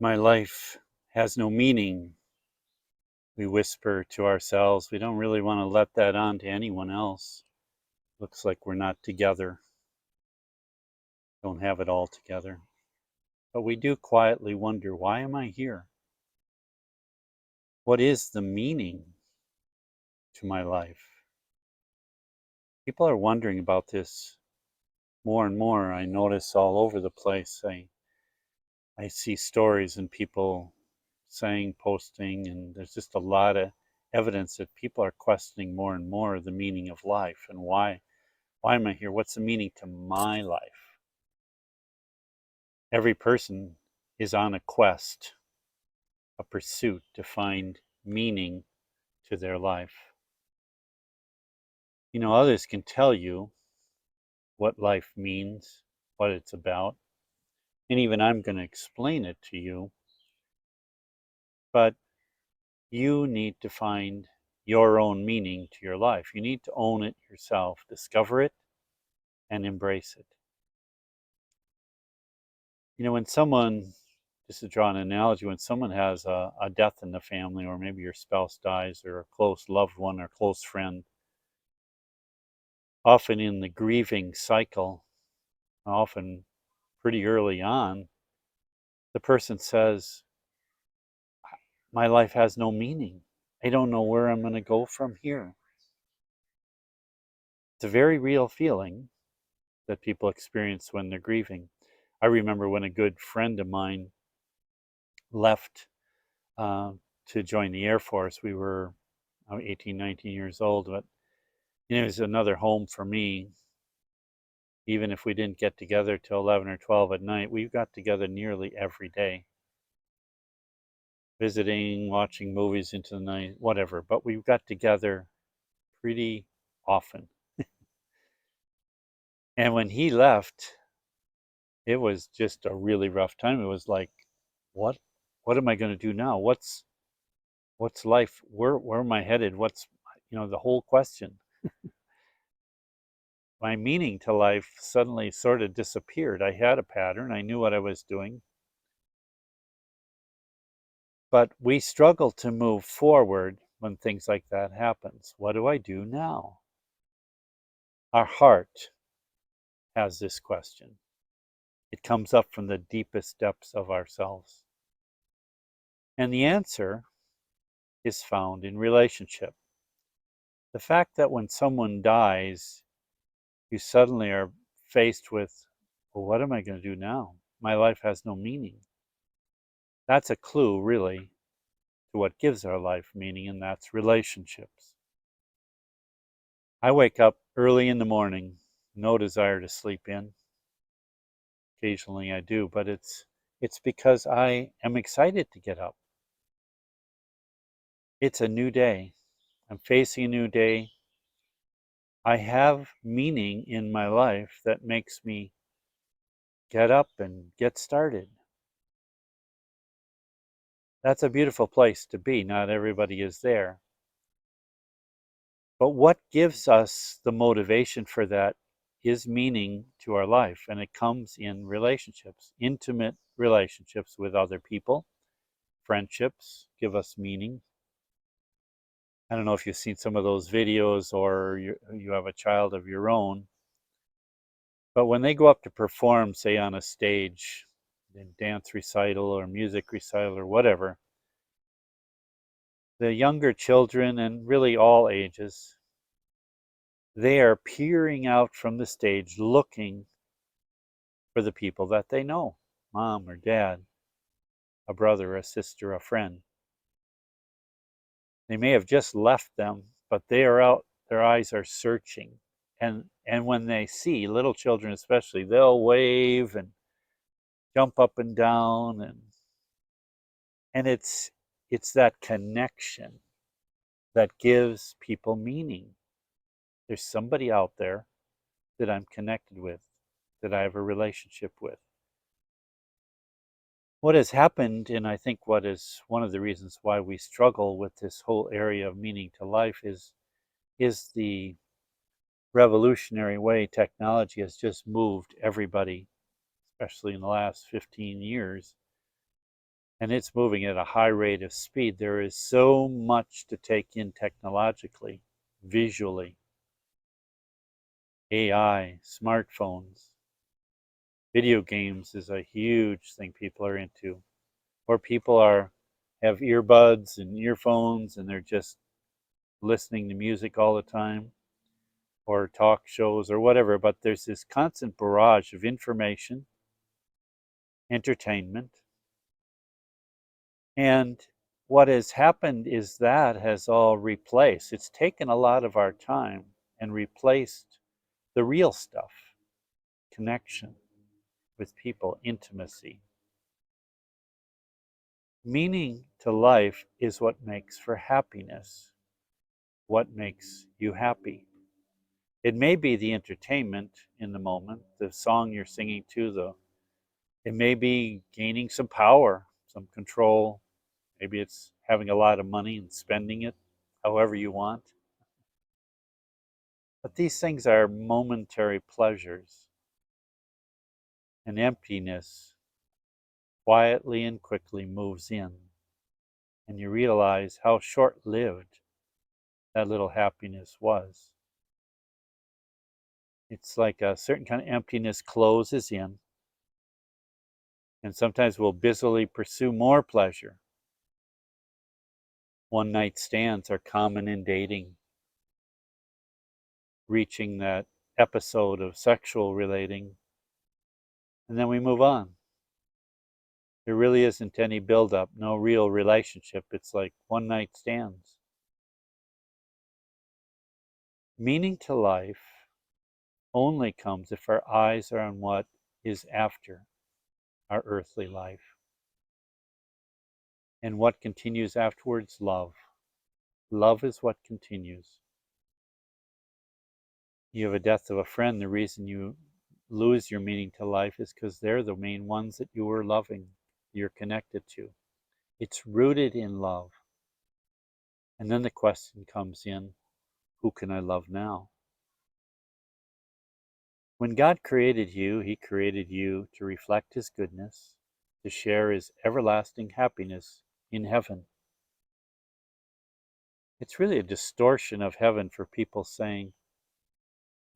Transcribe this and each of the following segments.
My life has no meaning, we whisper to ourselves. We don't really want to let that on to anyone else. Looks like we're not together, don't have it all together. But we do quietly wonder, why am I here? What is the meaning to my life? People are wondering about this more and more. I notice all over the place. I see stories and people saying, posting, and there's just a lot of evidence that people are questioning more and more the meaning of life and why am I here? What's the meaning to my life? Every person is on a quest, a pursuit to find meaning to their life. You know, others can tell you what life means, what it's about, and even I'm going to explain it to you, but you need to find your own meaning to your life. You need to own it yourself, discover it, and embrace it. You know, when someone, just to draw an analogy, when someone has a death in the family, or maybe your spouse dies, or a close loved one or close friend, often in the grieving cycle, often pretty early on, the person says, my life has no meaning. I don't know where I'm going to go from here. It's a very real feeling that people experience when they're grieving. I remember when a good friend of mine left uh, to join the Air Force. We were 18, 19 years old, but it was another home for me. Even if we didn't get together till 11 or 12 at night, we got together nearly every day, visiting, watching movies into the night, whatever. But we got together pretty often. And when he left, it was just a really rough time. It was like, what what am I going to do now? What's life? Where am I headed? What's, the whole question. My meaning to life suddenly sort of disappeared. I had a pattern. I knew what I was doing. But we struggle to move forward when things like that happens. What do I do now? Our heart has this question. It comes up from the deepest depths of ourselves. And the answer is found in relationship. The fact that when someone dies, you suddenly are faced with, well, what am I going to do now? My life has no meaning. That's a clue, really, to what gives our life meaning, and that's relationships. I wake up early in the morning, no desire to sleep in. Occasionally I do, but it's because I am excited to get up. It's a new day. I'm facing a new day. I have meaning in my life that makes me get up and get started. That's a beautiful place to be. Not everybody is there. But what gives us the motivation for that is meaning to our life, and it comes in relationships, intimate relationships with other people. Friendships give us meaning. I don't know if you've seen some of those videos, or you have a child of your own, but when they go up to perform, say on a stage, in dance recital or music recital or whatever, the younger children, and really all ages, they are peering out from the stage looking for the people that they know, mom or dad, a brother, a sister, a friend. They may have just left them, but they are out, their eyes are searching. And when they see little children especially, they'll wave and jump up and down, and it's that connection that gives people meaning. There's somebody out there that I'm connected with, that I have a relationship with. What has happened, and I think what is one of the reasons why we struggle with this whole area of meaning to life, is the revolutionary way technology has just moved everybody, especially in the last 15 years, and it's moving at a high rate of speed. There is so much to take in technologically, visually. AI, smartphones, video games is a huge thing people are into. Or people have earbuds and earphones and they're just listening to music all the time, or talk shows or whatever, but there's this constant barrage of information, entertainment, and what has happened is that has all replaced. It's taken a lot of our time and replaced the real stuff, connection with people, intimacy. Meaning to life is what makes for happiness, what makes you happy. It may be the entertainment in the moment, the song you're singing to, it may be gaining some power, some control. Maybe it's having a lot of money and spending it however you want. But these things are momentary pleasures. And emptiness quietly and quickly moves in. And you realize how short-lived that little happiness was. It's like a certain kind of emptiness closes in. And sometimes we'll busily pursue more pleasure. One-night stands are common in dating. Reaching that episode of sexual relating. And then we move on. There really isn't any build-up, no real relationship. It's like one-night stands. Meaning to life only comes if our eyes are on what is after our earthly life. And what continues afterwards? Love. Love is what continues. You have a death of a friend, the reason you lose your meaning to life is because they're the main ones that you were loving, you're connected to. It's rooted in love. And then the question comes in, who can I love now? When God created you, He created you to reflect His goodness, to share His everlasting happiness in heaven. It's really a distortion of heaven for people saying,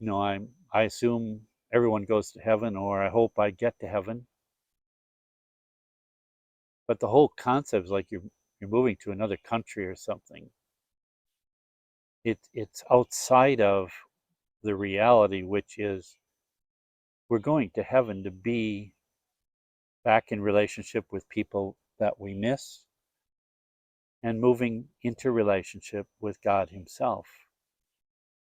I assume everyone goes to heaven, or I hope I get to heaven. But the whole concept is like you're moving to another country or something. It's outside of the reality, which is we're going to heaven to be back in relationship with people that we miss and moving into relationship with God Himself.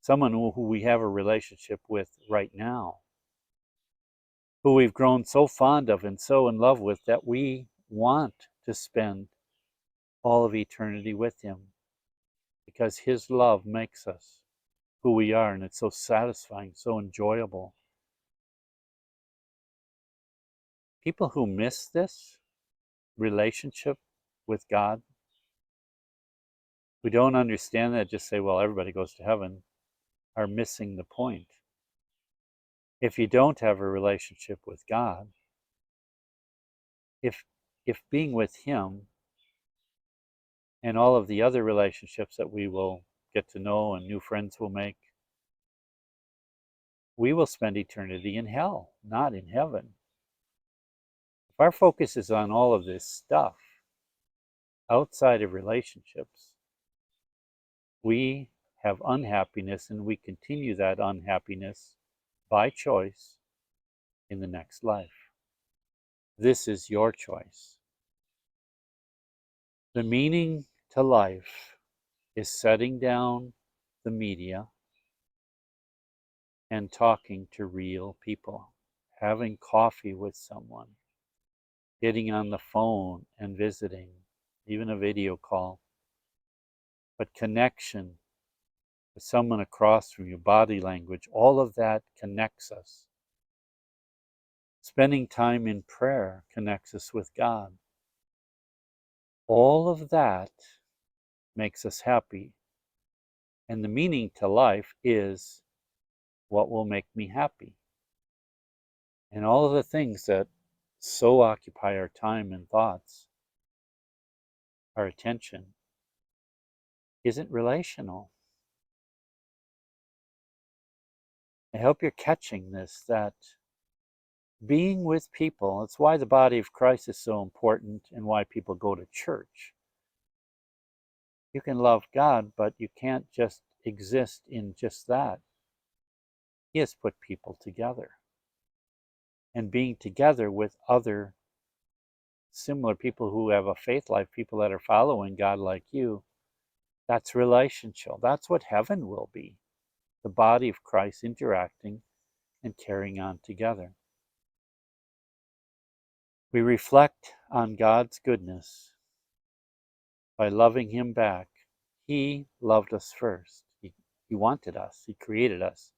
Someone who we have a relationship with right now, who we've grown so fond of and so in love with that we want to spend all of eternity with Him, because His love makes us who we are, and it's so satisfying, so enjoyable. People who miss this relationship with God, who don't understand that, just say, well, everybody goes to heaven, are missing the point. If you don't have a relationship with God, if being with Him and all of the other relationships that we will get to know and new friends we'll make, we will spend eternity in hell, not in heaven. If our focus is on all of this stuff outside of relationships, we have unhappiness, and we continue that unhappiness by choice in the next life. This is your choice. The meaning to life is setting down the media and talking to real people, having coffee with someone, getting on the phone and visiting, even a video call. But connection with someone across from you, body language, all of that connects us. Spending time in prayer connects us with God. All of that makes us happy. And the meaning to life is what will make me happy. And all of the things that so occupy our time and thoughts our attention isn't relational. I hope you're catching this, that being with people, it's why the body of Christ is so important and why people go to church. You can love God, but you can't just exist in just that. He has put people together. And being together with other similar people who have a faith life, people that are following God like you, that's relational. That's what heaven will be. The body of Christ interacting and carrying on together. We reflect on God's goodness by loving Him back. He loved us first. He wanted us. He created us.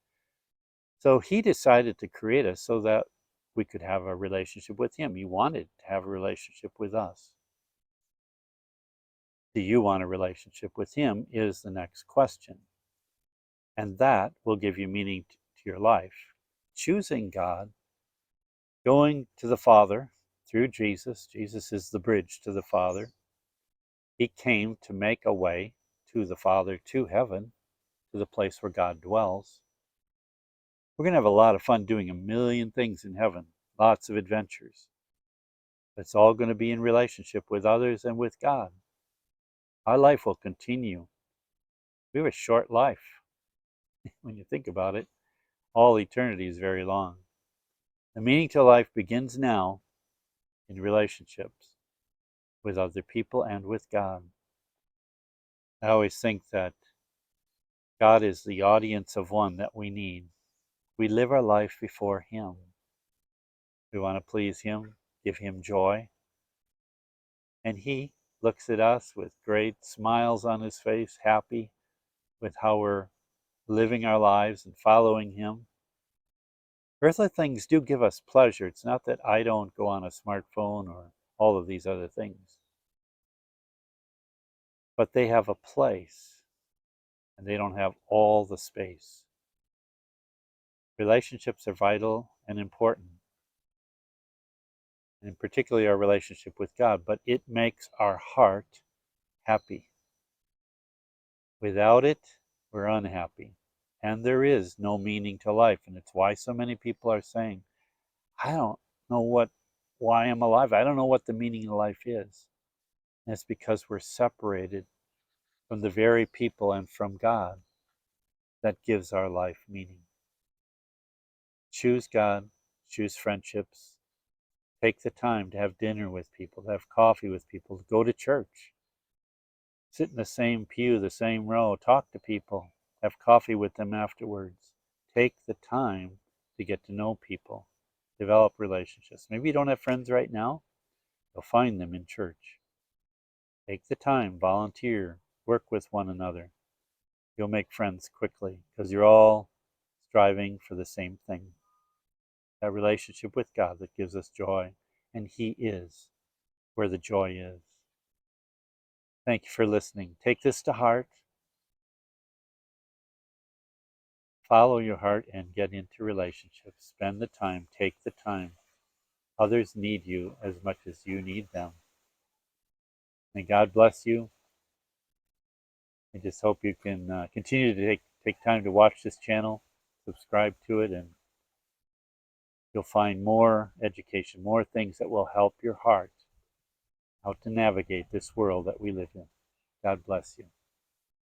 So He decided to create us so that we could have a relationship with Him. He wanted to have a relationship with us. Do you want a relationship with Him is the next question. And that will give you meaning to your life. Choosing God, going to the Father through Jesus. Jesus is the bridge to the Father. He came to make a way to the Father, to heaven, to the place where God dwells. We're going to have a lot of fun doing a million things in heaven, lots of adventures. It's all going to be in relationship with others and with God. Our life will continue. We have a short life. When you think about it, all eternity is very long. The meaning to life begins now in relationships with other people and with God. I always think that God is the audience of one that we need. We live our life before Him. We want to please Him, give Him joy. And He looks at us with great smiles on His face, happy with how we're living our lives and following Him. Earthly things do give us pleasure. It's not that I don't go on a smartphone or all of these other things. But they have a place, and they don't have all the space. Relationships are vital and important, and particularly our relationship with God, but it makes our heart happy. Without it, we're unhappy. And there is no meaning to life. And it's why so many people are saying, I don't know why I'm alive. I don't know what the meaning of life is. And it's because we're separated from the very people and from God that gives our life meaning. Choose God, choose friendships, take the time to have dinner with people, to have coffee with people, to go to church. Sit in the same pew, the same row, talk to people, have coffee with them afterwards. Take the time to get to know people, develop relationships. Maybe you don't have friends right now, you'll find them in church. Take the time, volunteer, work with one another. You'll make friends quickly because you're all striving for the same thing. That relationship with God that gives us joy, and He is where the joy is. Thank you for listening. Take this to heart. Follow your heart and get into relationships. Spend the time. Take the time. Others need you as much as you need them. May God bless you. I just hope you can continue to take time to watch this channel, subscribe to it, and you'll find more education, more things that will help your heart how to navigate this world that we live in. God bless you.